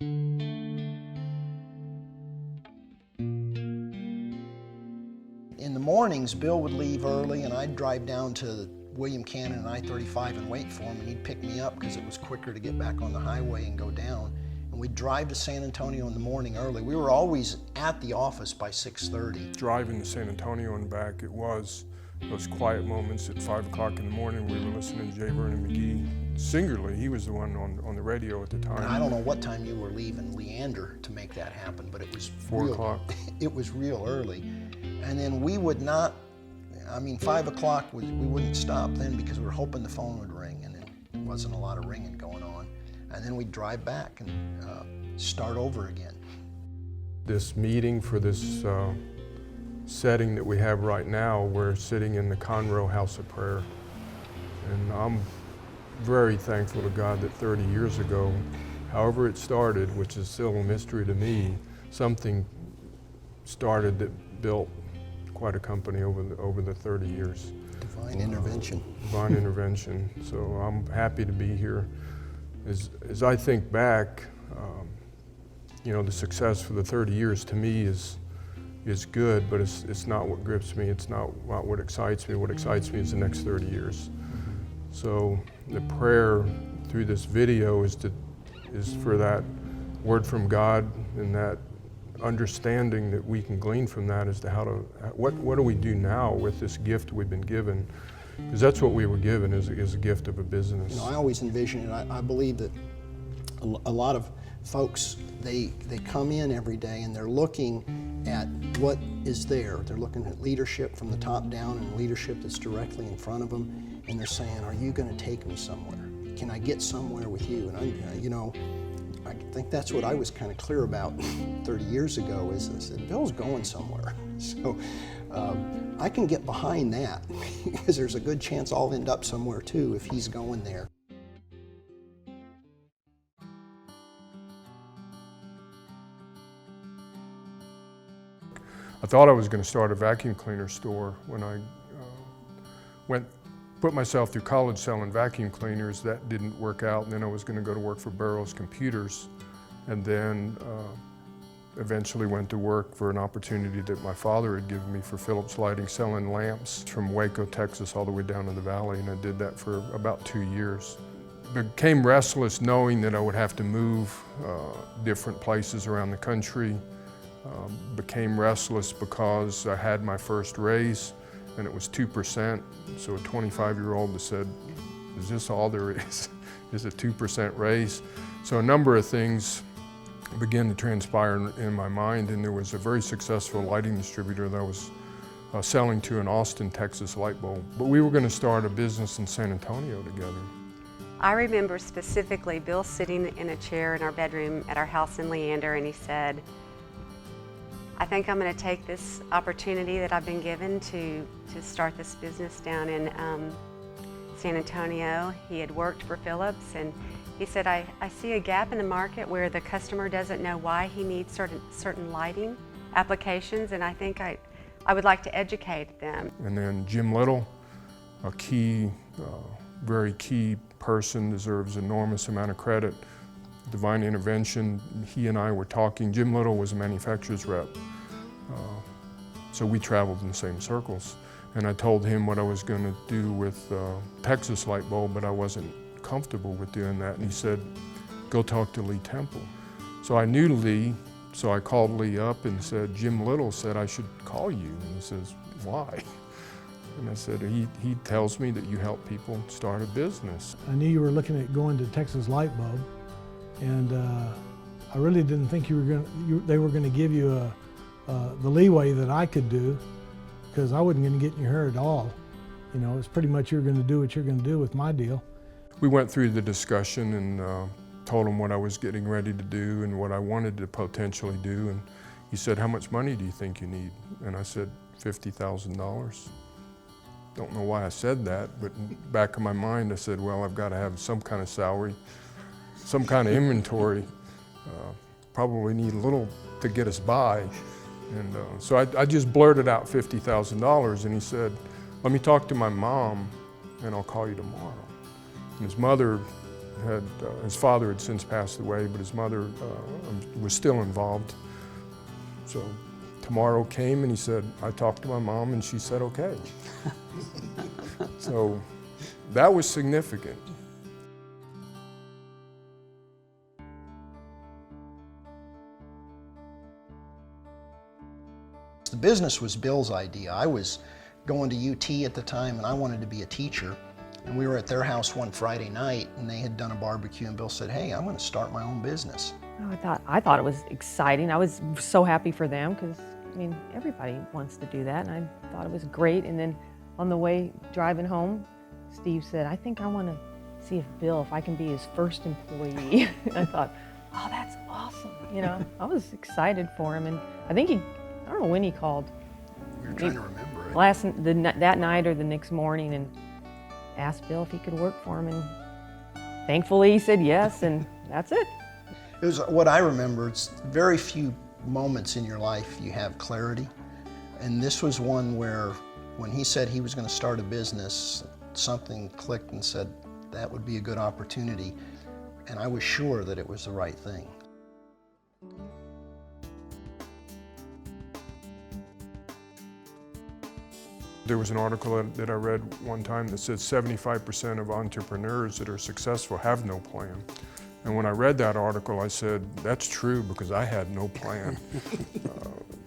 In the mornings, Bill would leave early and I'd drive down to William Cannon and I-35 and wait for him, and he'd pick me up because it was quicker to get back on the highway and go down. And we'd drive to San Antonio in the morning early. We were always at the office by 6:30. Driving to San Antonio and back, it was those quiet moments at 5 o'clock in the morning. We were listening to J. Vernon McGee singularly. He was the one on the radio at the time. And I don't know what time you were leaving Leander to make that happen, but it was 4 o'clock. It was real early. And then we would not, 5 o'clock, we wouldn't stop then because we were hoping the phone would ring, and there wasn't a lot of ringing going on. And then we'd drive back and start over again. This meeting for this setting that we have right now, we're sitting in the Conroe House of Prayer. And I'm very thankful to God that 30 years ago, however it started, which is still a mystery to me, something started that built quite a company over the 30 years. Divine intervention. Divine intervention. So I'm happy to be here. As I think back, the success for the 30 years to me is good, but it's not what grips me. It's not what excites me. What excites me is the next 30 years. So the prayer through this video is for that word from God and that understanding that we can glean from that as to what do we do now with this gift we've been given, because that's what we were given is a gift of a business. I always envision it. I believe that a lot of folks, they come in every day and they're looking at what is there. They're looking at leadership from the top down and leadership that's directly in front of them, and they're saying, are you going to take me somewhere? Can I get somewhere with you? And I think that's what I was kind of clear about 30 years ago is I said, Bill's going somewhere. So I can get behind that because there's a good chance I'll end up somewhere too if he's going there. I thought I was going to start a vacuum cleaner store when I put myself through college selling vacuum cleaners. That didn't work out, and then I was going to go to work for Burroughs Computers, and then eventually went to work for an opportunity that my father had given me for Phillips Lighting, selling lamps from Waco, Texas, all the way down to the valley, and I did that for about 2 years. Became restless knowing that I would have to move different places around the country. Became restless because I had my first raise, and it was 2%. So a 25-year-old said, is this all there is? Is a 2% raise? So a number of things began to transpire in my mind, and there was a very successful lighting distributor that I was selling to in Austin, Texas, light bulb. But we were going to start a business in San Antonio together. I remember specifically Bill sitting in a chair in our bedroom at our house in Leander, and he said, I think I'm going to take this opportunity that I've been given to start this business down in San Antonio. He had worked for Phillips, and he said, I see a gap in the market where the customer doesn't know why he needs certain lighting applications, and I think I would like to educate them. And then Jim Little, a key, very key person, deserves enormous amount of credit. Divine intervention, he and I were talking. Jim Little was a manufacturer's rep, so we traveled in the same circles. And I told him what I was going to do with Texas light bulb, but I wasn't comfortable with doing that. And he said, go talk to Lee Temple. So I knew Lee, so I called Lee up and said, Jim Little said I should call you. And he says, why? And I said, he tells me that you help people start a business. I knew you were looking at going to Texas light bulb, and I really didn't think they were going to give you the leeway that I could do, because I wasn't going to get in your hair at all. It's pretty much you're going to do what you're going to do with my deal. We went through the discussion and told him what I was getting ready to do and what I wanted to potentially do. And he said, how much money do you think you need? And I said, $50,000. Don't know why I said that, but in the back of my mind I said, well, I've got to have some kind of salary, some kind of inventory. Probably need a little to get us by. And so I just blurted out $50,000, and he said, let me talk to my mom and I'll call you tomorrow. And his mother his father had since passed away, but his mother was still involved. So tomorrow came and he said, I talked to my mom and she said okay. So that was significant. The business was Bill's idea. I was going to UT at the time and I wanted to be a teacher. And we were at their house one Friday night and they had done a barbecue and Bill said, hey, I'm going to start my own business. Oh, I thought it was exciting. I was so happy for them because, I mean, everybody wants to do that, and I thought it was great. And then on the way driving home, Steve said, I think I want to see if I can be his first employee. And I thought, oh, that's awesome. You know, I was excited for him, and I think I don't know when he called. We were trying to remember it. That night or the next morning, and asked Bill if he could work for him, and thankfully he said yes, and that's it. It was what I remember. It's very few moments in your life you have clarity. And this was one where when he said he was going to start a business, something clicked and said that would be a good opportunity. And I was sure that it was the right thing. There was an article that I read one time that said 75% of entrepreneurs that are successful have no plan. And when I read that article, I said, that's true because I had no plan.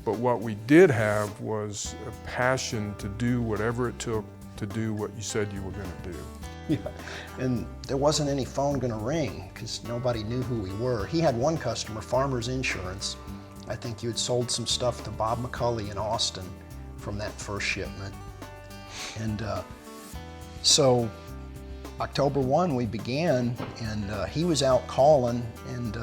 But what we did have was a passion to do whatever it took to do what you said you were going to do. Yeah, and there wasn't any phone going to ring because nobody knew who we were. He had one customer, Farmers Insurance. I think you had sold some stuff to Bob McCulley in Austin from that first shipment. And so October 1 we began, and he was out calling, and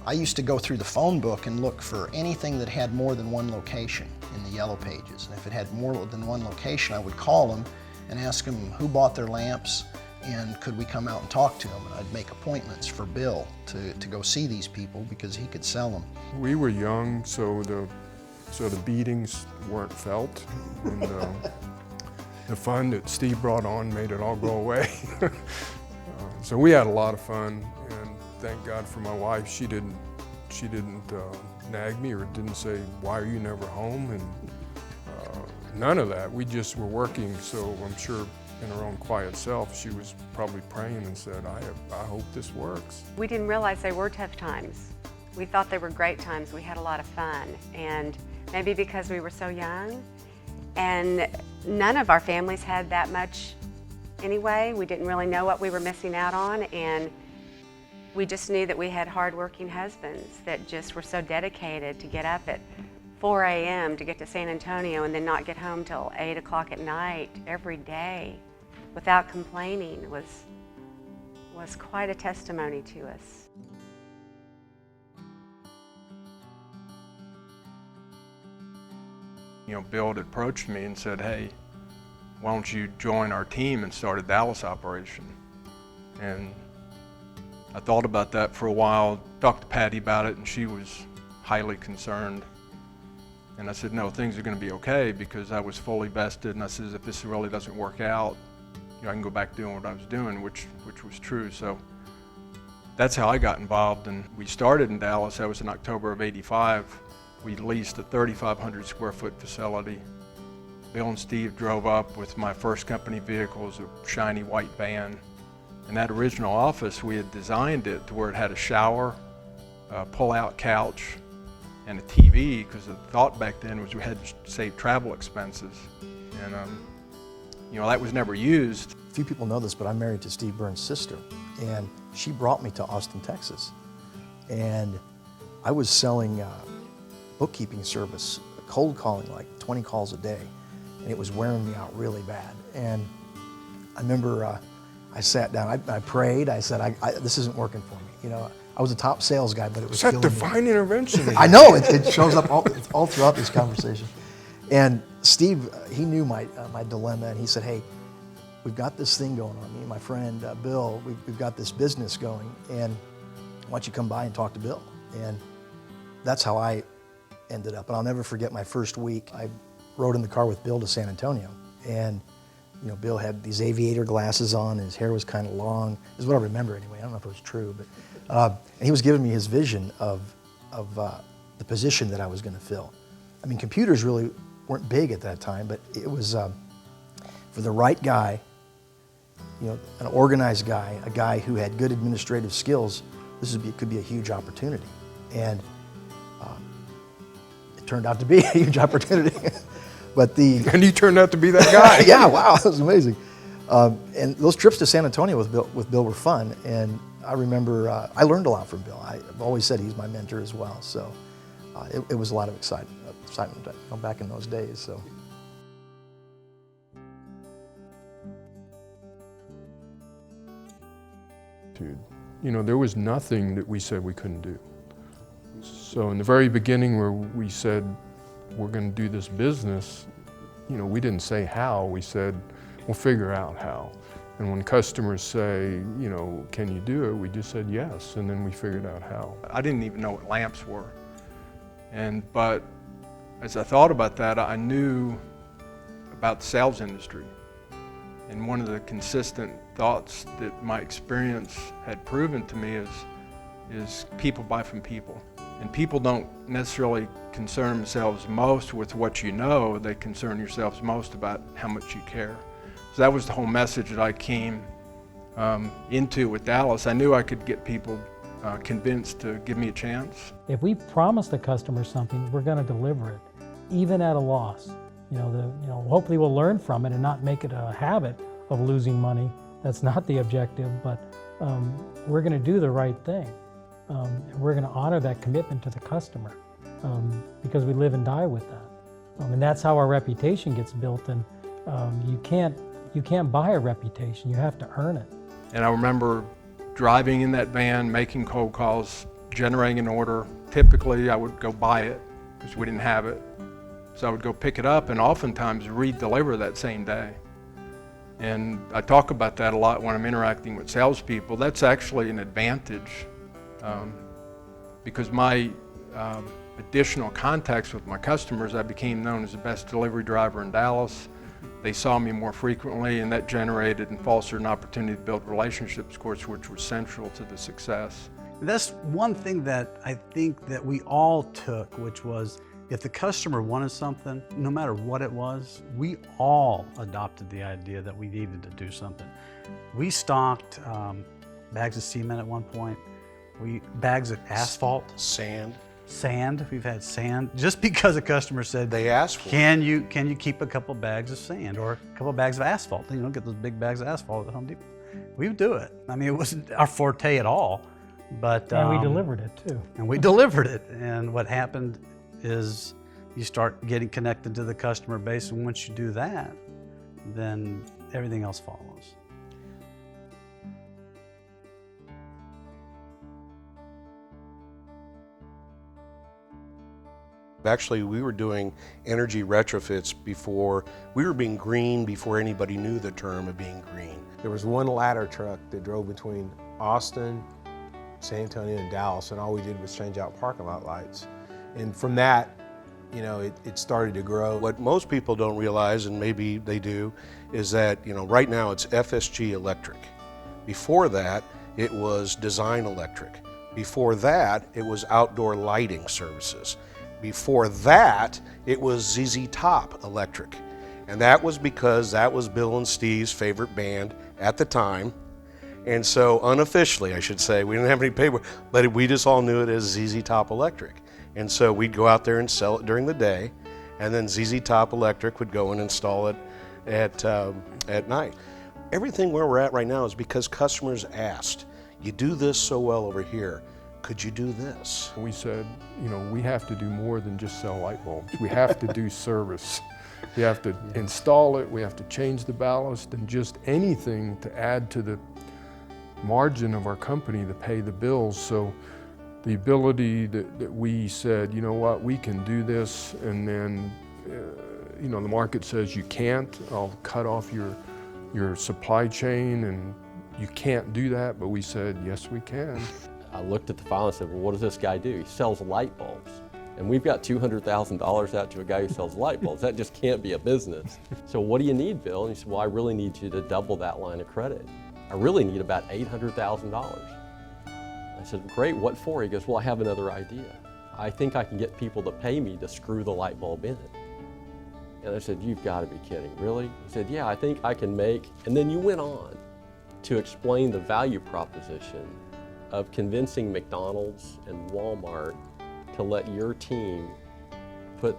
I used to go through the phone book and look for anything that had more than one location in the yellow pages. And if it had more than one location, I would call them and ask them who bought their lamps and could we come out and talk to them. And I'd make appointments for Bill to go see these people because he could sell them. We were young, so the beatings weren't felt. And, the fun that Steve brought on made it all go away. So we had a lot of fun, and thank God for my wife. She didn't nag me or didn't say, why are you never home? And none of that. We just were working, so I'm sure in her own quiet self, she was probably praying and said, I hope this works. We didn't realize they were tough times. We thought they were great times. We had a lot of fun, and maybe because we were so young, and none of our families had that much anyway. We didn't really know what we were missing out on, and we just knew that we had hardworking husbands that just were so dedicated to get up at 4 a.m. to get to San Antonio and then not get home till 8 o'clock at night every day without complaining was quite a testimony to us. You know, Bill had approached me and said, hey, why don't you join our team and start a Dallas operation? And I thought about that for a while, talked to Patty about it, and she was highly concerned. And I said, no, things are going to be okay, because I was fully vested, and I said, if this really doesn't work out, you know, I can go back doing what I was doing, which was true. So that's how I got involved, and we started in Dallas. That was in October of '85. We leased a 3,500 square foot facility. Bill and Steve drove up with my first company vehicle, it was a shiny white van. And that original office, we had designed it to where it had a shower, a pull-out couch, and a TV, because the thought back then was we had to save travel expenses. And you know, that was never used. Few people know this, but I'm married to Steve Burns' sister, and she brought me to Austin, Texas. And I was selling bookkeeping service, cold calling, like 20 calls a day, and it was wearing me out really bad. And I remember I sat down, I prayed, I said, this isn't working for me. You know, I was a top sales guy, but it was Is that killing me. divine intervention? I know, it shows up all throughout this conversation. And Steve, he knew my dilemma, and he said, hey, we've got this thing going on. Me and my friend Bill, we've got this business going, and why don't you come by and talk to Bill? And that's how I ended up. And I'll never forget my first week. I rode in the car with Bill to San Antonio, and You know, Bill had these aviator glasses on, and his hair was kind of long. Is what I remember anyway. I don't know if it was true, but and he was giving me his vision of the position that I was going to fill. I mean, computers really weren't big at that time, but it was for the right guy, you know, an organized guy, a guy who had good administrative skills. Could be a huge opportunity, and it turned out to be a huge opportunity. But And you turned out to be that guy. yeah, wow, that was amazing. And those trips to San Antonio with Bill were fun, and I remember I learned a lot from Bill. I've always said he's my mentor as well, so it was a lot of excitement back in those days. So. You know, there was nothing that we said we couldn't do. So in the very beginning where we said we're going to do this business, you know, we didn't say how, we said we'll figure out how. And when customers say, you know, can you do it, we just said yes, and then we figured out how. I didn't even know what lamps were. But as I thought about that, I knew about the sales industry. And one of the consistent thoughts that my experience had proven to me is people buy from people. And people don't necessarily concern themselves most with what you know, they concern yourselves most about how much you care. So that was the whole message that I came into with Dallas. I knew I could get people convinced to give me a chance. If we promise the customer something, we're going to deliver it, even at a loss. Hopefully we'll learn from it and not make it a habit of losing money. That's not the objective, but we're going to do the right thing. And we're going to honor that commitment to the customer because we live and die with that. And that's how our reputation gets built. And you can't buy a reputation. You have to earn it. And I remember driving in that van, making cold calls, generating an order. Typically, I would go buy it because we didn't have it. So I would go pick it up and oftentimes re-deliver that same day. And I talk about that a lot when I'm interacting with salespeople. That's actually an advantage because my additional contacts with my customers, I became known as the best delivery driver in Dallas. They saw me more frequently, and that generated and fostered an opportunity to build relationships, of course, which was central to the success. That's one thing that I think that we all took, which was if the customer wanted something, no matter what it was, we all adopted the idea that we needed to do something. We stocked bags of cement at one point, bags of asphalt. Sand, we've had sand, just because a customer said, they asked for can you keep a couple bags of sand or a couple bags of asphalt? You know, get those big bags of asphalt at Home Depot. We would do it. I mean, it wasn't our forte at all, but And we delivered it too. And we delivered it. And what happened is you start getting connected to the customer base, and once you do that, then everything else follows. Actually, we were doing energy retrofits before, we were being green before anybody knew the term of being green. There was one ladder truck that drove between Austin, San Antonio, and Dallas, and all we did was change out parking lot lights. And from that, you know, it started to grow. What most people don't realize, and maybe they do, is that, you know, right now it's FSG electric. Before that, it was Design Electric. Before that, it was Outdoor Lighting Services. Before that, it was ZZ Top Electric. And that was because that was Bill and Steve's favorite band at the time. And so unofficially, I should say, we didn't have any paper, but we just all knew it as ZZ Top Electric. And so we'd go out there and sell it during the day, and then ZZ Top Electric would go and install it at night. Everything where we're at right now is because customers asked, you do this so well over here, could you do this? We said, you know, we have to do more than just sell light bulbs. We have to do service. We have to install it, we have to change the ballast, and just anything to add to the margin of our company to pay the bills. So the ability that we said, you know what, we can do this, and then, you know, the market says you can't, I'll cut off your supply chain, and you can't do that, but we said, yes, we can. I looked at the file and said, well, what does this guy do? He sells light bulbs. And we've got $200,000 out to a guy who sells light bulbs. That just can't be a business. So what do you need, Bill? And he said, well, I really need you to double that line of credit. I really need about $800,000. I said, great, what for? He goes, well, I have another idea. I think I can get people to pay me to screw the light bulb in it. And I said, you've got to be kidding, really? He said, yeah, I think I can make, and then you went on to explain the value proposition of convincing McDonald's and Walmart to let your team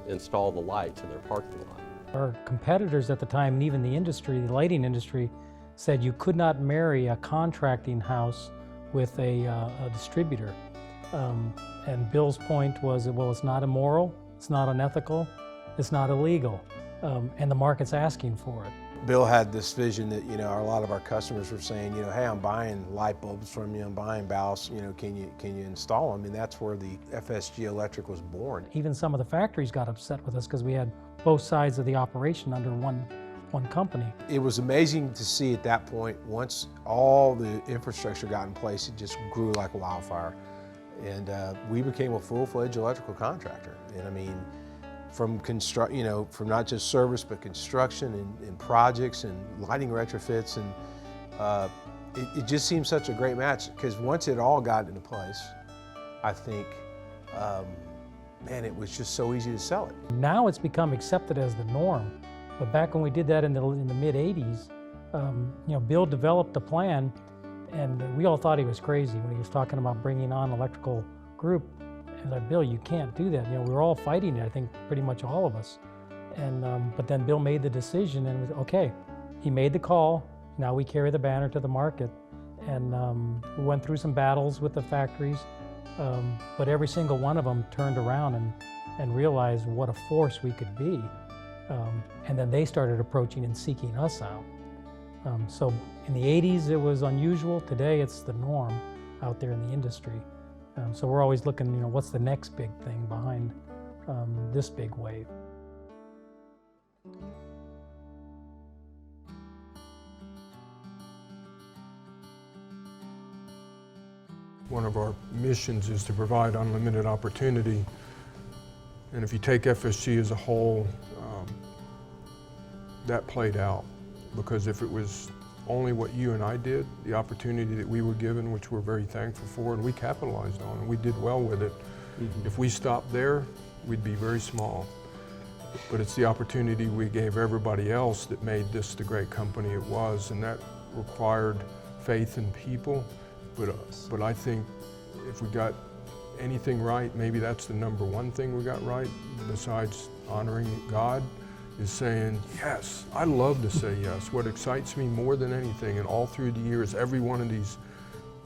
install the lights in their parking lot. Our competitors at the time, and even the industry, the lighting industry, said you could not marry a contracting house with a distributor. And Bill's point was, well, it's not immoral, it's not unethical, it's not illegal, and the market's asking for it. Bill had this vision that, you know, a lot of our customers were saying, you know, hey, I'm buying light bulbs from you, I'm buying ballasts, you know, can you install them? And that's where the FSG Electric was born. Even some of the factories got upset with us because we had both sides of the operation under one company. It was amazing to see at that point, once all the infrastructure got in place, it just grew like wildfire. And we became a full-fledged electrical contractor. And I mean, from from not just service, but construction and projects and lighting retrofits. And it just seemed such a great match because once it all got into place, I think, man, it was just so easy to sell it. Now it's become accepted as the norm. But back when we did that in the mid-'80s, you know, Bill developed a plan, and we all thought he was crazy when he was talking about bringing on an electrical group. And like, Bill, you can't do that. You know, we were all fighting it, I think pretty much all of us. And but then Bill made the decision, and it was okay. He made the call. Now we carry the banner to the market. And we went through some battles with the factories, but every single one of them turned around and realized what a force we could be. And then they started approaching and seeking us out. So in the 80s it was unusual. Today it's the norm out there in the industry. So we're always looking, you know, what's the next big thing behind this big wave. One of our missions is to provide unlimited opportunity. And if you take FSG as a whole, that played out. Because if it was only what you and I did, the opportunity that we were given, which we're very thankful for, and we capitalized on, and we did well with it. Mm-hmm. If we stopped there, we'd be very small. But it's the opportunity we gave everybody else that made this the great company it was, and that required faith in people. But I think if we got anything right, maybe that's the number one thing we got right, besides honoring God, is saying, yes, I love to say yes. What excites me more than anything, and all through the years, every one of these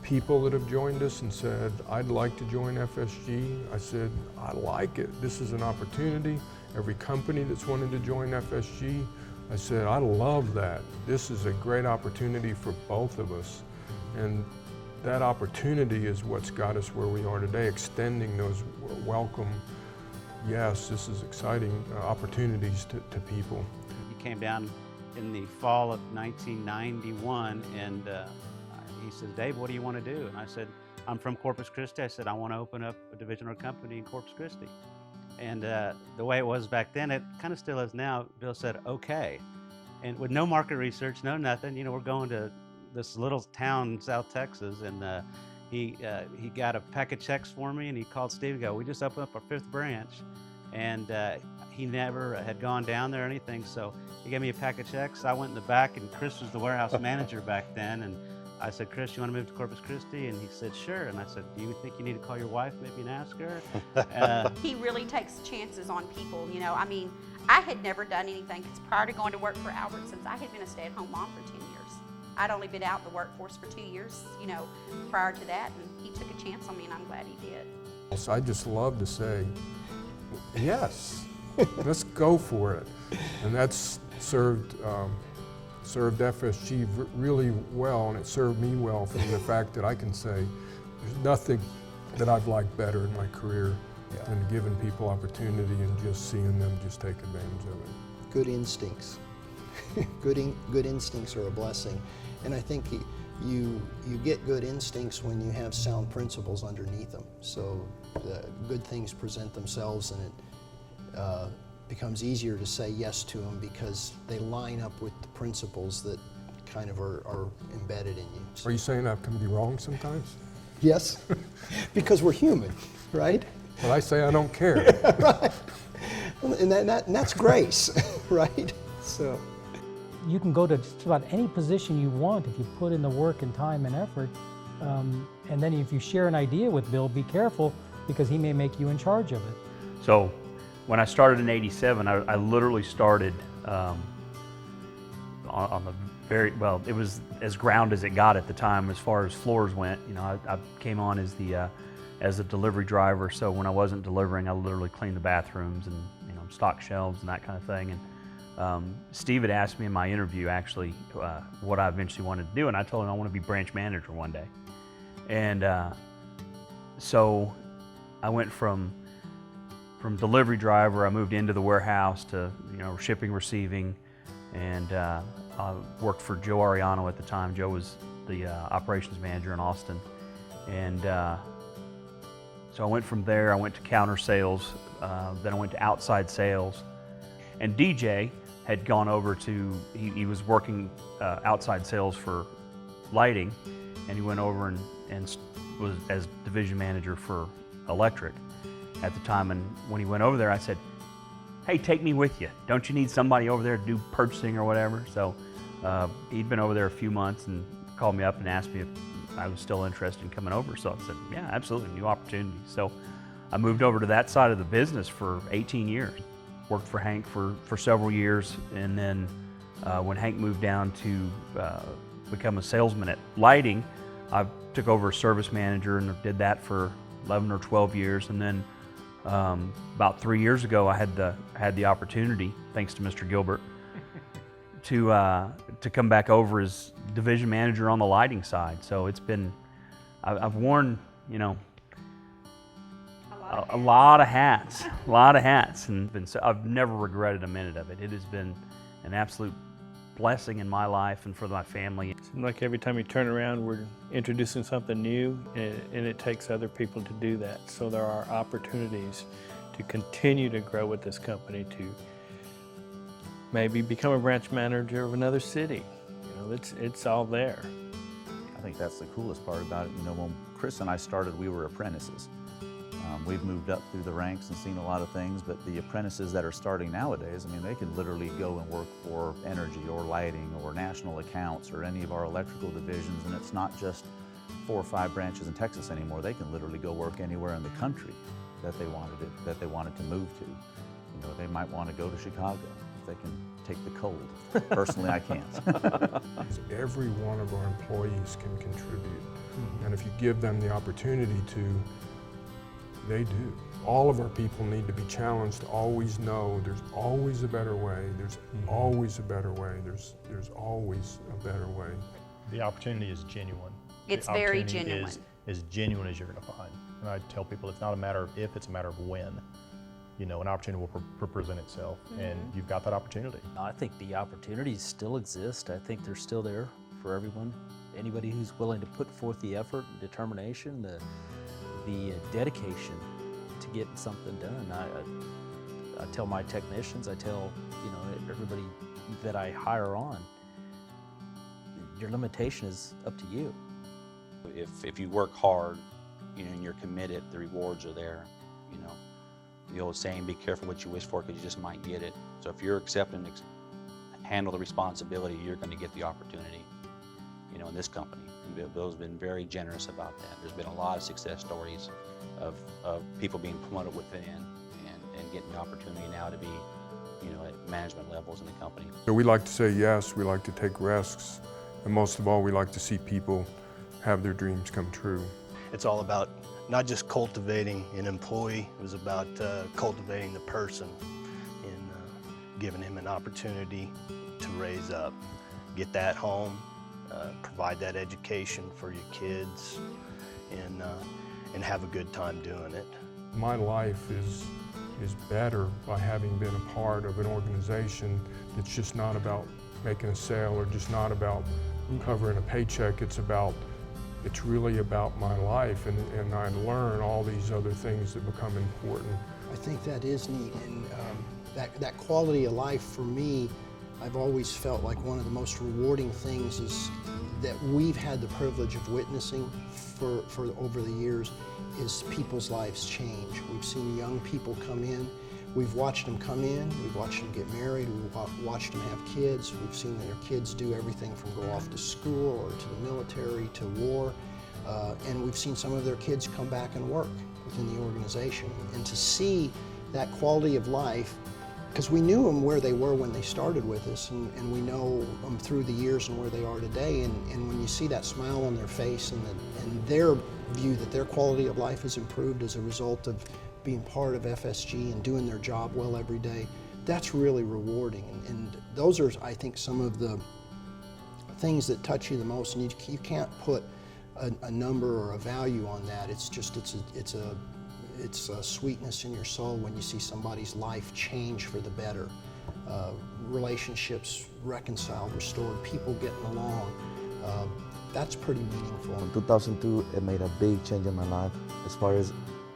people that have joined us and said, I'd like to join FSG, I said, I like it. This is an opportunity. Every company that's wanted to join FSG, I said, I love that. This is a great opportunity for both of us. And that opportunity is what's got us where we are today, extending those welcome, yes, this is exciting opportunities to people. He came down in the fall of 1991 and he says, Dave, what do you want to do? And I said, I'm from Corpus Christi. I said, I want to open up a division or company in Corpus Christi. And the way it was back then, it kind of still is now, Bill said, okay. And with no market research, no nothing, you know, we're going to this little town in South Texas, and he got a pack of checks for me, and he called Steve and go, we just opened up our 5th branch. And he never had gone down there or anything, so he gave me a pack of checks. I went in the back, and Chris was the warehouse manager back then, and I said, Chris, you want to move to Corpus Christi? And he said, sure. And I said, do you think you need to call your wife maybe and ask her? He really takes chances on people, you know. I mean, I had never done anything, because prior to going to work for Albertsons, I had been a stay-at-home mom for 10 years. I'd only been out in the workforce for 2 years, you know, prior to that, and he took a chance on me, and I'm glad he did. So I just love to say, yes, let's go for it. And that's served FSG really well, and it served me well from the fact that I can say there's nothing that I've liked better in my career than giving people opportunity and just seeing them just take advantage of it. Good instincts. Good instincts are a blessing. And I think you get good instincts when you have sound principles underneath them. So good things present themselves, and it becomes easier to say yes to them because they line up with the principles that kind of are embedded in you. Are you saying I can be wrong sometimes? Yes, because we're human, right? Well, I say I don't care. Right. And that's grace, right? So You can go to just about any position you want if you put in the work and time and effort. And then if you share an idea with Bill, be careful because he may make you in charge of it. So when I started in '87, I literally started on the very, well, it was as ground as it got at the time as far as floors went. You know, I came on as a delivery driver, so when I wasn't delivering, I literally cleaned the bathrooms and, you know, stocked shelves and that kind of thing. And Steve had asked me in my interview actually what I eventually wanted to do, and I told him I want to be branch manager one day. And so I went from delivery driver, I moved into the warehouse to, you know, shipping, receiving, and I worked for Joe Ariano at the time. Joe was the operations manager in Austin. And so I went from there, I went to counter sales, then I went to outside sales. And DJ had gone over to, he was working outside sales for lighting, and he went over and was as division manager for electric at the time. And when he went over there, I said, hey, take me with you. Don't you need somebody over there to do purchasing or whatever? So he'd been over there a few months and called me up and asked me if I was still interested in coming over. So I said, yeah, absolutely, new opportunity. So I moved over to that side of the business for 18 years. Worked for Hank for several years, and then when Hank moved down to become a salesman at lighting, I took over as service manager and did that for 11 or 12 years. And then about 3 years ago, I had the opportunity, thanks to Mr. Gilbert, to come back over as division manager on the lighting side. So it's been, I've worn, you know, a lot of hats, and so I've never regretted a minute of it. It has been an absolute blessing in my life and for my family. It seems like every time you turn around, we're introducing something new, and it takes other people to do that. So there are opportunities to continue to grow with this company, to maybe become a branch manager of another city. You know, it's all there. I think that's the coolest part about it. You know, when Chris and I started, we were apprentices. We've moved up through the ranks and seen a lot of things, but the apprentices that are starting nowadays, I mean, they can literally go and work for energy or lighting or national accounts or any of our electrical divisions, and it's not just 4 or 5 branches in Texas anymore. They can literally go work anywhere in the country that they wanted to move to. You know, they might want to go to Chicago if they can take the cold. Personally, I can't. Every one of our employees can contribute, and if you give them the opportunity to, they do. All of our people need to be challenged to always know there's always a better way. There's always a better way. There's always a better way. The opportunity is genuine. It's very genuine. As genuine as you're going to find. And I tell people it's not a matter of if, it's a matter of when. You know, an opportunity will present itself, and you've got that opportunity. I think the opportunities still exist. I think they're still there for everyone. Anybody who's willing to put forth the effort and determination, the dedication to getting something done. I tell my technicians, I tell, you know, everybody that I hire on, your limitation is up to you. If you work hard, you know, and you're committed, the rewards are there. You know, the old saying, be careful what you wish for because you just might get it. So if you're accepting, handle the responsibility, you're going to get the opportunity, you know, in this company. Bill's been very generous about that. There's been a lot of success stories of people being promoted within and getting the opportunity now to be, you know, at management levels in the company. So we like to say yes, we like to take risks, and most of all, we like to see people have their dreams come true. It's all about not just cultivating an employee, it was about cultivating the person and giving him an opportunity to raise up, get that home, provide that education for your kids, and have a good time doing it. My life is better by having been a part of an organization that's just not about making a sale or just not about covering a paycheck. It's about it's really about my life, and I learn all these other things that become important. I think that is neat, and that quality of life for me, I've always felt like one of the most rewarding things is that we've had the privilege of witnessing for over the years is people's lives change. We've seen young people come in, we've watched them come in, we've watched them get married, we've watched them have kids, we've seen their kids do everything from go off to school or to the military to war, and we've seen some of their kids come back and work within the organization. And to see that quality of life, because we knew them where they were when they started with us, and we know them through the years and where they are today, and when you see that smile on their face and their view that their quality of life has improved as a result of being part of FSG and doing their job well every day, that's really rewarding. And those are, I think, some of the things that touch you the most, and you can't put a number or a value on that. It's just, it's a sweetness in your soul when you see somebody's life change for the better. Relationships reconciled, restored, people getting along. That's pretty meaningful. In 2002, it made a big change in my life as far as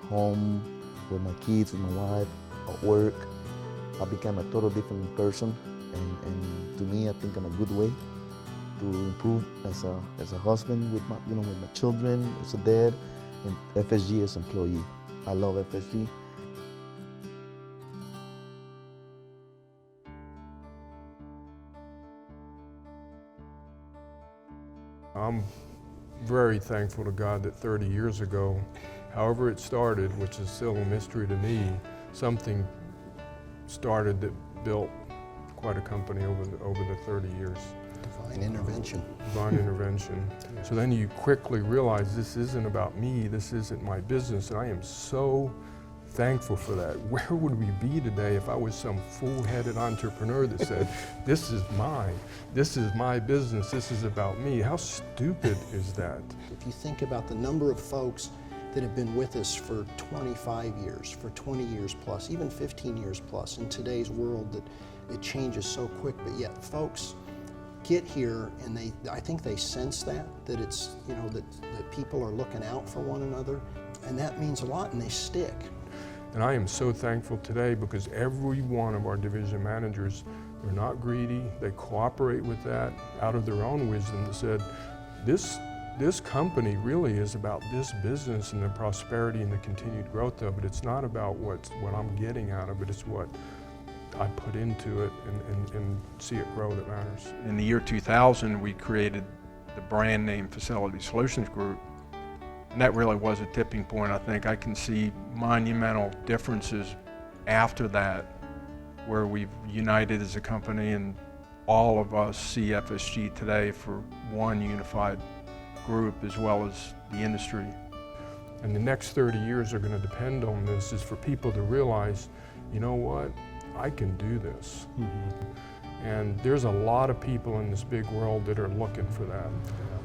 home, with my kids, with my wife, at work. I became a total different person, and to me, I think in a good way, to improve as a husband with my, with my children, as a dad, and FSG as an employee. I love FSG. I'm very thankful to God that 30 years ago, however it started, which is still a mystery to me, something started that built quite a company over the 30 years. Divine intervention. Divine intervention. So then you quickly realize this isn't about me, this isn't my business, and I am so thankful for that. Where would we be today if I was some fool-headed entrepreneur that said, this is mine, this is my business, this is about me? How stupid is that? If you think about the number of folks that have been with us for 25 years, for 20 years plus, even 15 years plus in today's world, that it changes so quick, but yet folks get here and I think they sense that it's, that people are looking out for one another, and that means a lot, and they stick. And I am so thankful today because every one of our division managers, they're not greedy, they cooperate with that out of their own wisdom that said, this company really is about this business and the prosperity and the continued growth of it. It's not about what I'm getting out of it, it's what I put into it and see it grow that matters. In the year 2000, we created the brand name Facility Solutions Group. And that really was a tipping point, I think. I can see monumental differences after that, where we've united as a company, and all of us see FSG today for one unified group as well as the industry. And the next 30 years are going to depend on this, is for people to realize, you know what, I can do this. And there's a lot of people in this big world that are looking for that.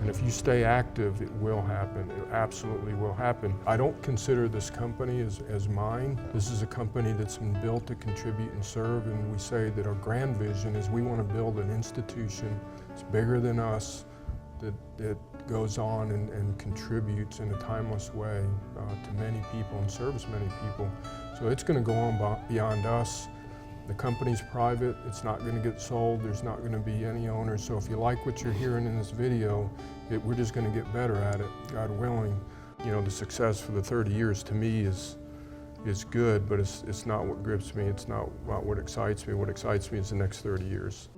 And if you stay active, it will happen. It absolutely will happen. I don't consider this company as mine. This is a company that's been built to contribute and serve, and we say that our grand vision is we want to build an institution that's bigger than us, that goes on and contributes in a timeless way to many people and serves many people. So it's going to go on beyond us. The company's private, it's not going to get sold, there's not going to be any owners. So if you like what you're hearing in this video, we're just going to get better at it, God willing. The success for the 30 years to me is good, but it's not what grips me, it's not what excites me. What excites me is the next 30 years.